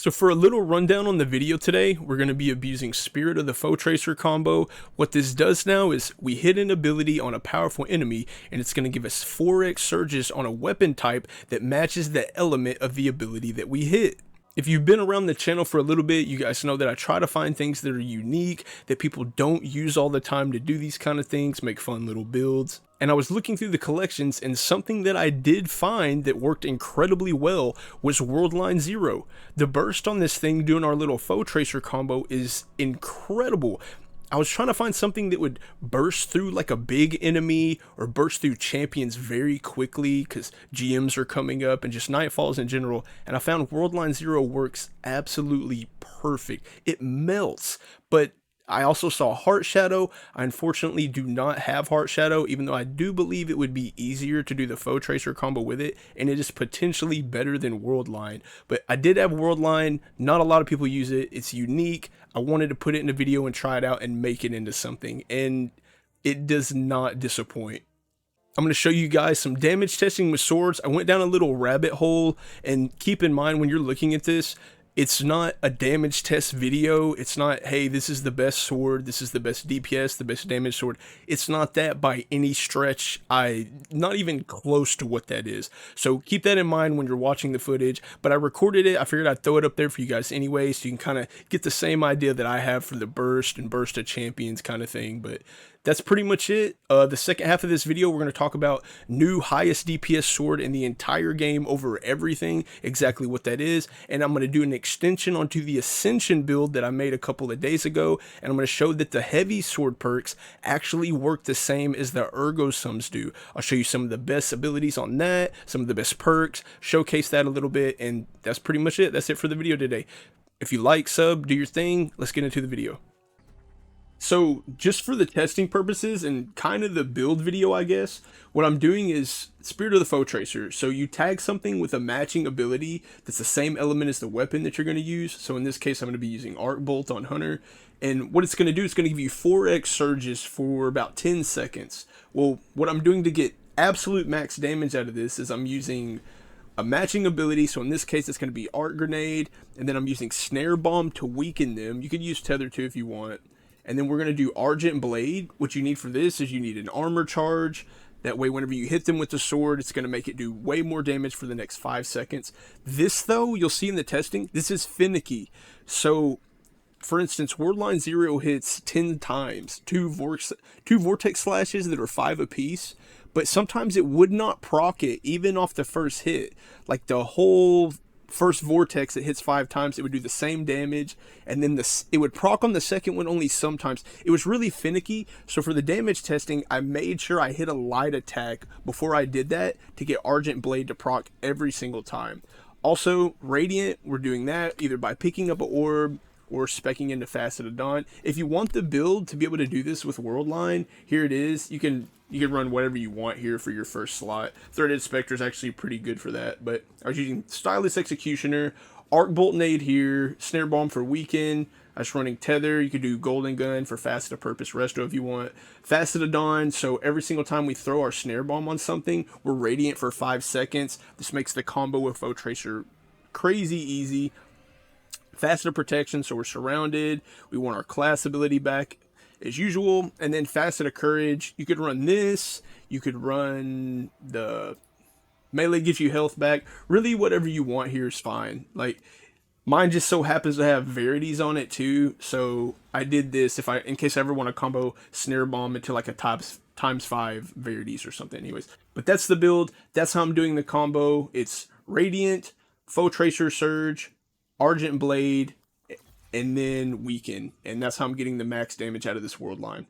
So for a little rundown on the video today, we're going to be abusing Spirit of the Foe Tracer combo. What this does now is we hit an ability on a powerful enemy and it's going to give us 4x surges on a weapon type that matches the element of the ability that we hit. If you've been around the channel for a little bit, you guys know that I try to find things that are unique, that people don't use all the time to do these kind of things, make fun little builds. And I was looking through the collections, and something that I did find that worked incredibly well was Worldline 0. The burst on this thing doing our little Foe Tracer combo is incredible. I was trying to find something that would burst through like a big enemy or burst through champions very quickly because GMs are coming up and just Nightfalls in general. And I found Worldline 0 works absolutely perfect. It melts, but I also saw Heart Shadow. I unfortunately do not have Heart Shadow, even though I do believe it would be easier to do the Foe Tracer combo with it, and it is potentially better than Worldline. But I did have Worldline. Not a lot of people use it. It's unique. I wanted to put it in a video and try it out and make it into something, and it does not disappoint. I'm going to show you guys some damage testing with swords. I went down a little rabbit hole, and keep in mind when you're looking at this, it's not a damage test video. It's not, hey, this is the best sword, this is the best DPS, the best damage sword. It's not that by any stretch. Not even close to what that is. So keep that in mind when you're watching the footage. But I recorded it. I figured I'd throw it up there for you guys anyway, so you can kind of get the same idea that I have for the burst and burst of champions kind of thing. But that's pretty much it. The second half of this video, we're going to talk about new highest DPS sword in the entire game over everything, exactly what that is. And I'm going to do an extension onto the Ascension build that I made a couple of days ago. And I'm going to show that the heavy sword perks actually work the same as the ergo sums do. I'll show you some of the best abilities on that, some of the best perks, showcase that a little bit. And that's pretty much it. That's it for the video today. If you like, sub, do your thing. Let's get into the video. So just for the testing purposes and kind of the build video, I guess, what I'm doing is Spirit of the Foe Tracer. So you tag something with a matching ability that's the same element as the weapon that you're going to use. So in this case, I'm going to be using Arc Bolt on Hunter. And what it's going to do is going to give you 4x surges for about 10 seconds. Well, what I'm doing to get absolute max damage out of this is I'm using a matching ability. So in this case, it's going to be Arc Grenade. And then I'm using Snare Bomb to weaken them. You could use Tether too if you want. And then we're going to do Argent Blade. What you need for this is you need an armor charge. That way, whenever you hit them with the sword, it's going to make it do way more damage for the next 5 seconds. This, though, you'll see in the testing, this is finicky. So, for instance, Worldline 0 hits 10 times, two vortex slashes that are 5 apiece. But sometimes it would not proc it, even off the first hit. Like the whole first vortex that hits 5 times, it would do the same damage, and then it would proc on the second one only sometimes. It was really finicky. So for the damage testing, I made sure I hit a light attack before I did that to get Argent Blade to proc every single time. Also, Radiant, we're doing that either by picking up an orb or specking into Facet of Dawn. If you want the build to be able to do this with Worldline, here it is. You can run whatever you want here for your first slot. Threaded Spectre is actually pretty good for that, but I was using Stylus Executioner, Arc Bolt Nade here, Snare Bomb for Weaken. I was running Tether. You could do Golden Gun for Facet of Purpose Resto if you want. Facet of Dawn, so every single time we throw our Snare Bomb on something, we're Radiant for 5 seconds. This makes the combo with Foe Tracer crazy easy. Facet of Protection, so we're surrounded. We want our class ability back as usual. And then Facet of Courage, you could run this. You could run the melee, gives you health back. Really, whatever you want here is fine. Like, mine just so happens to have Verities on it too. So I did this in case I ever want to combo Snare Bomb into like a ×5 Verities or something anyways. But that's the build. That's how I'm doing the combo. It's Radiant, Foe Tracer Surge, Argent Blade, and then Weaken. And that's how I'm getting the max damage out of this Worldline.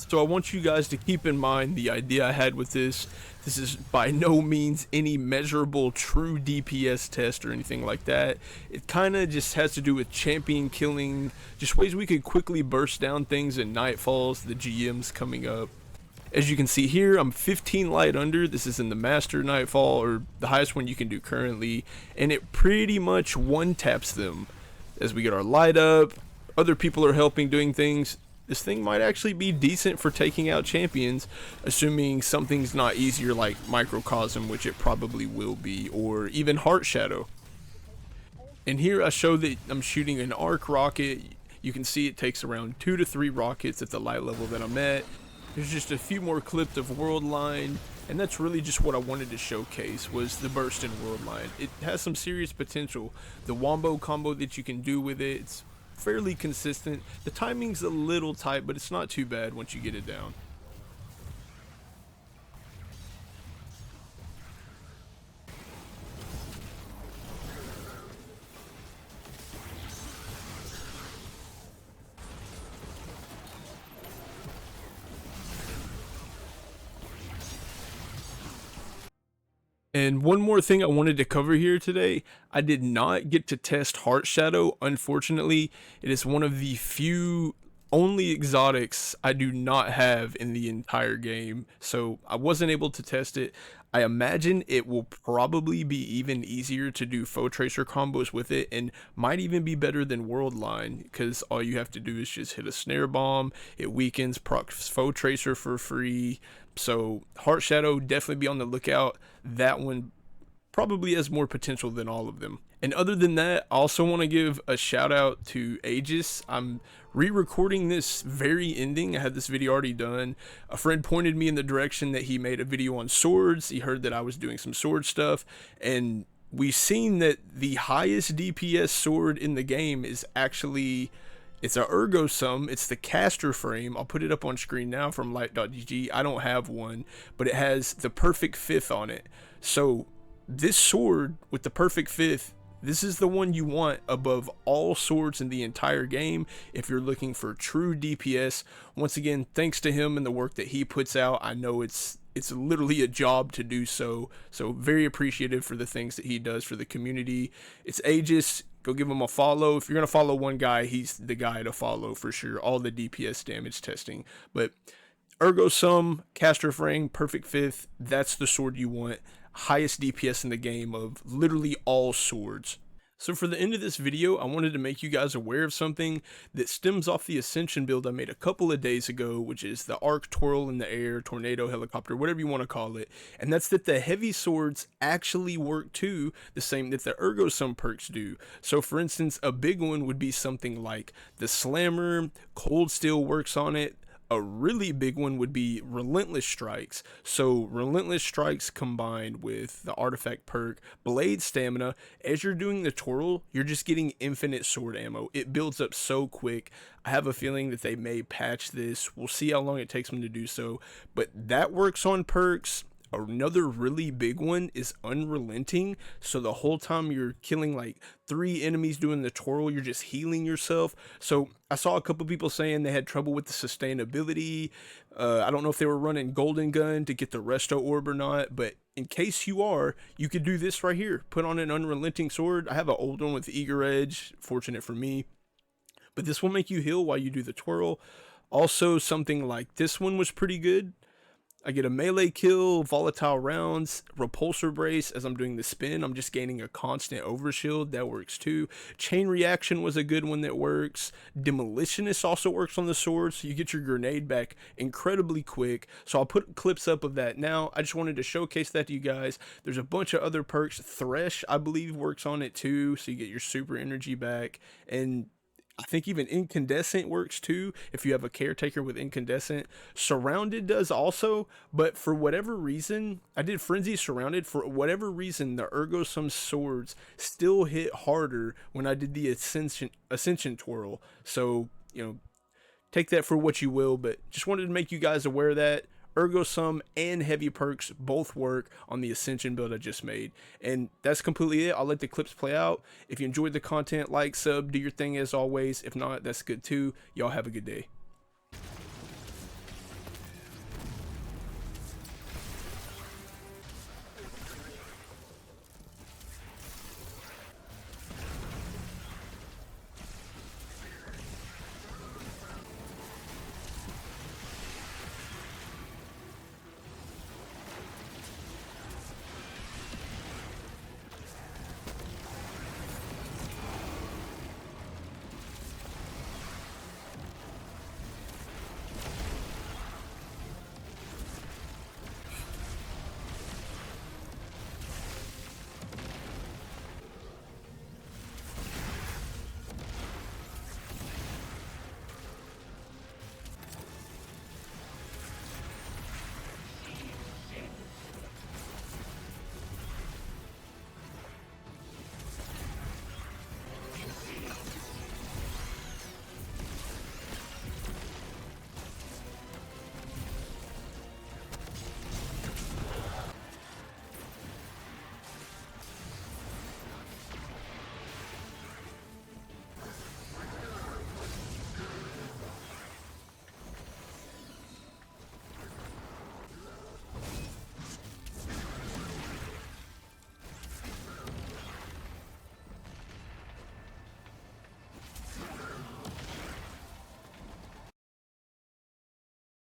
So I want you guys to keep in mind the idea I had with this. This is by no means any measurable true DPS test or anything like that. It kind of just has to do with champion killing, just ways we could quickly burst down things in Nightfalls, the GMs coming up. As you can see here, I'm 15 light under. This is in the Master Nightfall, or the highest one you can do currently, and it pretty much one taps them. As we get our light up, other people are helping doing things. This thing might actually be decent for taking out champions, assuming something's not easier like Microcosm, which it probably will be, or even Heart Shadow. And here I show that I'm shooting an arc rocket. You can see it takes around 2 to 3 rockets at the light level that I'm at. There's just a few more clips of worldline, and that's really just what I wanted to showcase, was the burst in worldline. It has some serious potential. The wombo combo that you can do with it, it's fairly consistent. The timing's a little tight, but it's not too bad once you get it down. And one more thing I wanted to cover here today, I did not get to test Heart Shadow, unfortunately. It is one of the few only exotics I do not have in the entire game, so I wasn't able to test it. I imagine it will probably be even easier to do foe tracer combos with it, and might even be better than worldline, because all you have to do is just hit a snare bomb, it weakens, procs foe tracer for free. So Heart Shadow, definitely be on the lookout. That one probably has more potential than all of them. And other than that, I also want to give a shout out to Aegis. I'm re-recording this very ending. I had this video already done. A friend pointed me in the direction that he made a video on swords. He heard that I was doing some sword stuff, and we've seen that the highest DPS sword in the game is actually, it's a ergo sum. It's the caster frame. I'll put it up on screen now from light.gg. I don't have one, but it has the perfect fifth on it. So this sword with the perfect fifth, this is the one you want above all swords in the entire game if you're looking for true DPS. Once again, thanks to him and the work that he puts out. I know it's literally a job to do so. So very appreciative for the things that he does for the community. It's Aegis. Go give him a follow. If you're going to follow one guy, he's the guy to follow for sure. All the DPS damage testing. But ergo sum, caster frame, perfect fifth, that's the sword you want. Highest DPS in the game of literally all swords. So for the end of this video, I wanted to make you guys aware of something that stems off the Ascension build I made a couple of days ago, which is the arc twirl in the air, tornado, helicopter, whatever you want to call it. And that's that the heavy swords actually work too, the same that the ergo sum perks do. So for instance, a big one would be something like the slammer, cold steel works on it. A really big one would be Relentless Strikes. So Relentless Strikes combined with the artifact perk, Blade Stamina, as you're doing the twirl, you're just getting infinite sword ammo. It builds up so quick. I have a feeling that they may patch this. We'll see how long it takes them to do so. But that works on perks. Another really big one is Unrelenting. So the whole time you're killing like 3 enemies doing the twirl, you're just healing yourself. So I saw a couple people saying they had trouble with the sustainability. I don't know if they were running Golden Gun to get the Resto Orb or not, but in case you are, you could do this right here. Put on an Unrelenting sword. I have an old one with Eager Edge, fortunate for me. But this will make you heal while you do the twirl. Also, something like this one was pretty good. I get a melee kill, volatile rounds, repulsor brace as I'm doing the spin. I'm just gaining a constant overshield. That works too. Chain reaction was a good one that works. Demolitionist also works on the sword, so you get your grenade back incredibly quick. So I'll put clips up of that now. I just wanted to showcase that to you guys. There's a bunch of other perks. Thresh, I believe, works on it too, so you get your super energy back. And I think even Incandescent works too, if you have a caretaker with Incandescent. Surrounded does also, but for whatever reason, I did Frenzy Surrounded. For whatever reason, the ergo sum swords still hit harder when I did the Ascension twirl. So, you know, take that for what you will, but just wanted to make you guys aware of that. Ergo Sum and Heavy Perks both work on the Ascension build I just made. And that's completely it. I'll let the clips play out. If you enjoyed the content, like, sub, do your thing as always. If not, that's good too. Y'all have a good day.